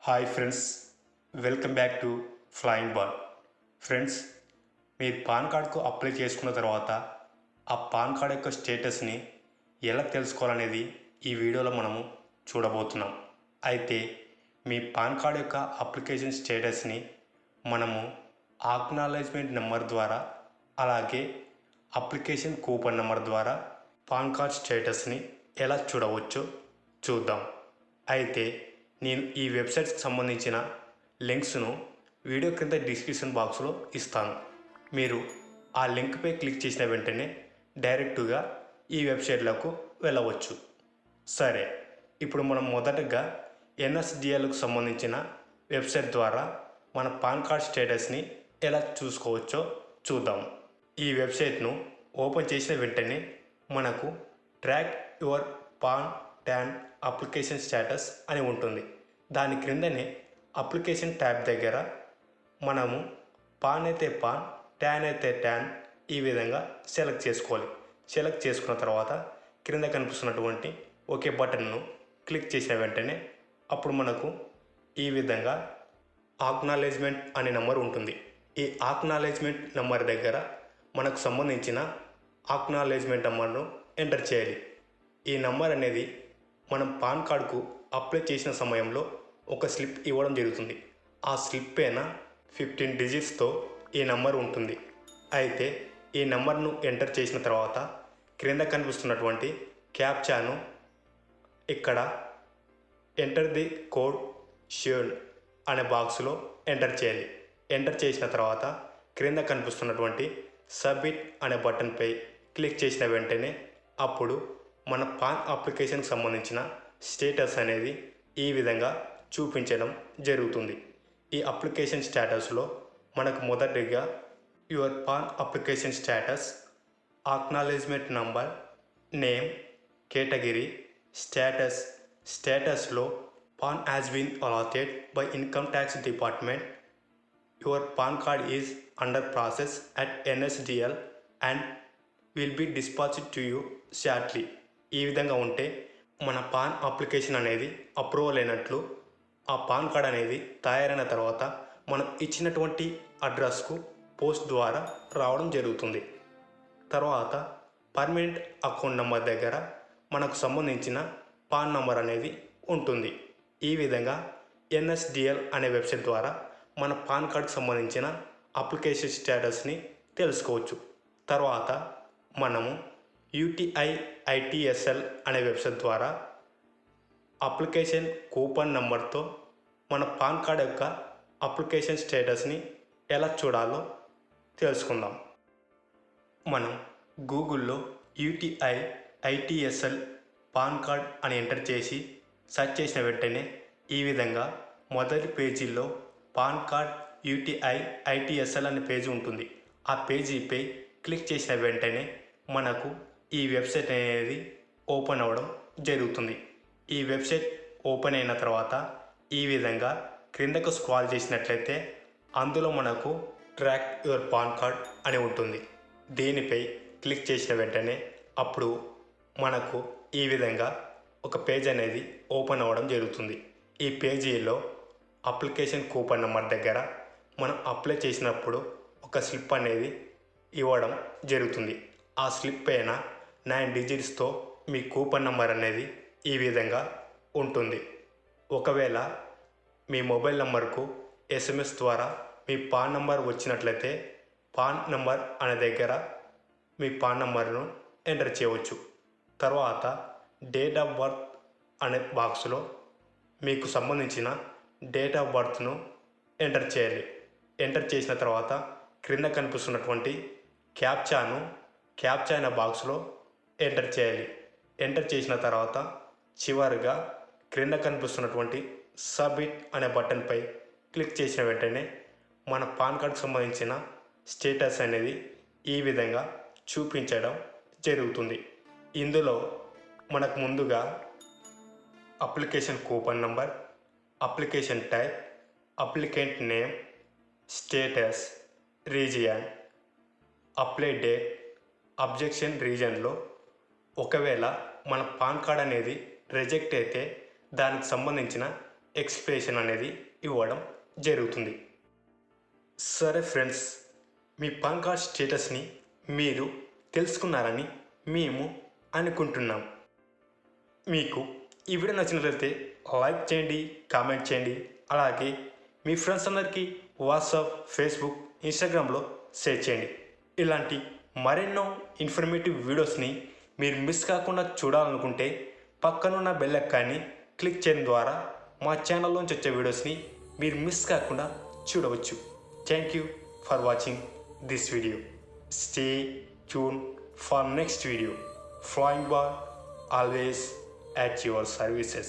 Hi friends, welcome back to flying ball. Friends, మీరు pan కార్డ్కు apply చేసుకున్న తర్వాత ఆ పాన్ కార్డ్ యొక్క స్టేటస్ని ఎలా తెలుసుకోవాలనేది ఈ వీడియోలో మనము చూడబోతున్నాం. అయితే మీ పాన్ కార్డ్ యొక్క అప్లికేషన్ స్టేటస్ని మనము ఆక్నాలెడ్జ్మెంట్ నెంబర్ ద్వారా అలాగే అప్లికేషన్ కూపన్ నెంబర్ ద్వారా పాన్ కార్డ్ స్టేటస్ని ఎలా చూడవచ్చో చూద్దాం. అయితే నేను ఈ వెబ్సైట్స్కి సంబంధించిన లింక్స్ను వీడియో క్రింద డిస్క్రిప్షన్ బాక్స్లో ఇస్తాను. మీరు ఆ లింక్పై క్లిక్ చేసిన వెంటనే డైరెక్టుగా ఈ వెబ్సైట్లకు వెళ్ళవచ్చు. సరే, ఇప్పుడు మనం మొదటగా ఎన్ఎస్డిఎల్కు సంబంధించిన వెబ్సైట్ ద్వారా మన పాన్ కార్డ్ స్టేటస్ని ఎలా చూసుకోవచ్చో చూద్దాం. ఈ వెబ్సైట్ను ఓపెన్ చేసిన వెంటనే మనకు track your pan tan application status అని ఉంటుంది. దాని క్రిందనే అప్లికేషన్ ట్యాబ్ దగ్గర మనము పాన్ అయితే పాన్, ట్యాన్ అయితే ట్యాన్ ఈ విధంగా సెలెక్ట్ చేసుకోవాలి. సెలెక్ట్ చేసుకున్న తర్వాత క్రింద కనిపిస్తున్నటువంటి ఒకే బటన్ను క్లిక్ చేసిన వెంటనే అప్పుడు మనకు ఈ విధంగా ఆక్నాలెడ్జ్మెంట్ అనే నెంబర్ ఉంటుంది. ఈ ఆక్నాలెడ్జ్మెంట్ నెంబర్ దగ్గర మనకు సంబంధించిన ఆక్నాలెడ్జ్మెంట్ నెంబర్ను ఎంటర్ చేయాలి. ఈ నెంబర్ అనేది మనం పాన్ కార్డుకు అప్లై చేసిన సమయంలో ఒక స్లిప్ ఇవ్వడం జరుగుతుంది. ఆ స్లిప్ పైన 15 డిజిట్స్తో ఈ నెంబర్ ఉంటుంది. అయితే ఈ నెంబర్ను ఎంటర్ చేసిన తర్వాత క్రింద కనిపిస్తున్నటువంటి క్యాప్చాను ఇక్కడ ఎంటర్ ది కోడ్ షేర్డ్ అనే బాక్స్లో ఎంటర్ చేయాలి. ఎంటర్ చేసిన తర్వాత క్రింద కనిపిస్తున్నటువంటి సబ్మిట్ అనే బటన్పై క్లిక్ చేసిన వెంటనే అప్పుడు మన పాన్ అప్లికేషన్కి సంబంధించిన స్టేటస్ అనేది ఈ విధంగా చూపించడం జరుగుతుంది. ఈ అప్లికేషన్ స్టేటస్లో మనకు మొదటిగా your PAN application status, acknowledgement number, name, category, స్టేటస్లో PAN has been allotted by income tax department, your PAN card is under process at NSDL and will be dispatched to you shortly. ఈ విధంగా ఉంటే మన pan application అనేది approval అయినట్లు, ఆ pan card అనేది తయారైన తర్వాత మనం ఇచ్చినటువంటి అడ్రస్కు పోస్ట్ ద్వారా రావడం జరుగుతుంది. తర్వాత పర్మనెంట్ అకౌంట్ నెంబర్ దగ్గర మనకు సంబంధించిన పాన్ నెంబర్ అనేది ఉంటుంది. ఈ విధంగా ఎన్ఎస్డిఎల్ అనే వెబ్సైట్ ద్వారా మన పాన్ కార్డ్కి సంబంధించిన అప్లికేషన్ స్టేటస్ని తెలుసుకోవచ్చు. తర్వాత మనము యూటీఐ ఐటీఎస్ఎల్ అనే వెబ్సైట్ ద్వారా అప్లికేషన్ కూపన్ నెంబర్తో మన పాన్ కార్డ్ యొక్క అప్లికేషన్ స్టేటస్ని ఎలా చూడాలో తెలుసుకుందాం. మనం గూగుల్లో యూటీఐ ఐటీఎస్ఎల్ పాన్ కార్డ్ అని ఎంటర్ చేసి సెర్చ్ చేసిన వెంటనే ఈ విధంగా మొదటి పేజీలో పాన్ కార్డ్ యూటీఐ ఐటీఎస్ఎల్ అనే పేజీ ఉంటుంది. ఆ పేజీపై క్లిక్ చేసిన వెంటనే మనకు ఈ వెబ్సైట్ అనేది ఓపెన్ అవ్వడం జరుగుతుంది. ఈ వెబ్సైట్ ఓపెన్ అయిన తర్వాత ఈ విధంగా క్రిందకు స్క్రాల్ చేసినట్లయితే అందులో మనకు ట్రాక్ యువర్ పాన్ కార్డ్ అని ఉంటుంది. దీనిపై క్లిక్ చేసిన వెంటనే అప్పుడు మనకు ఈ విధంగా ఒక పేజ్ అనేది ఓపెన్ అవ్వడం జరుగుతుంది. ఈ పేజీలో అప్లికేషన్ కూపన్ నెంబర్ దగ్గర మనం అప్లై చేసినప్పుడు ఒక స్లిప్ అనేది ఇవ్వడం జరుగుతుంది. ఆ స్లిప్ పైన 9 డిజిట్స్తో మీ కూపన్ నెంబర్ అనేది ఈ విధంగా ఉంటుంది. ఒకవేళ మీ మొబైల్ నెంబర్కు ఎస్ఎంఎస్ ద్వారా మీ పాన్ నెంబర్ వచ్చినట్లయితే పాన్ నెంబర్ అనే దగ్గర మీ పాన్ నెంబర్ను ఎంటర్ చేయవచ్చు. తర్వాత డేట్ ఆఫ్ బర్త్ అనే బాక్స్లో మీకు సంబంధించిన డేట్ ఆఫ్ బర్త్ను ఎంటర్ చేయాలి. ఎంటర్ చేసిన తర్వాత క్రింద కనిపిస్తున్నటువంటి క్యాప్చా అయిన బాక్స్లో ఎంటర్ చేయాలి. ఎంటర్ చేసిన తర్వాత చివరిగా క్రింద కనిపిస్తున్నటువంటి సబ్మిట్ అనే బటన్పై క్లిక్ చేసిన వెంటనే మన పాన్ కార్డ్కి సంబంధించిన స్టేటస్ అనేది ఈ విధంగా చూపించడం జరుగుతుంది. ఇందులో మనకు ముందుగా application coupon number, application type, applicant name, status, region, apply date, objection రీజన్లో ఒకవేళ మన పాన్ కార్డ్ అనేది రిజెక్ట్ అయితే దానికి సంబంధించిన ఎక్స్ప్లెనేషన్ అనేది ఇవ్వడం జరుగుతుంది. సరే ఫ్రెండ్స్, మీ పాన్ కార్డ్ స్టేటస్ని మీరు తెలుసుకున్నారని మేము అనుకుంటున్నాం. మీకు ఈ వీడియో నచ్చినట్లయితే లైక్ చేయండి, కామెంట్ చేయండి. అలాగే మీ ఫ్రెండ్స్ అందరికీ వాట్సాప్, ఫేస్బుక్, ఇన్స్టాగ్రామ్లో షేర్ చేయండి. ఇలాంటి మరెన్నో ఇన్ఫర్మేటివ్ వీడియోస్ని మీరు మిస్ కాకుండా చూడాలనుకుంటే పక్కనున్న బెల్ ఐకాన్ని క్లిక్ చేయడం ద్వారా మా ఛానల్లోంచి వచ్చే వీడియోస్ని మీరు మిస్ కాకుండా చూడవచ్చు. Thank you for watching this video. Stay tune for next video. Flying bar always at your services.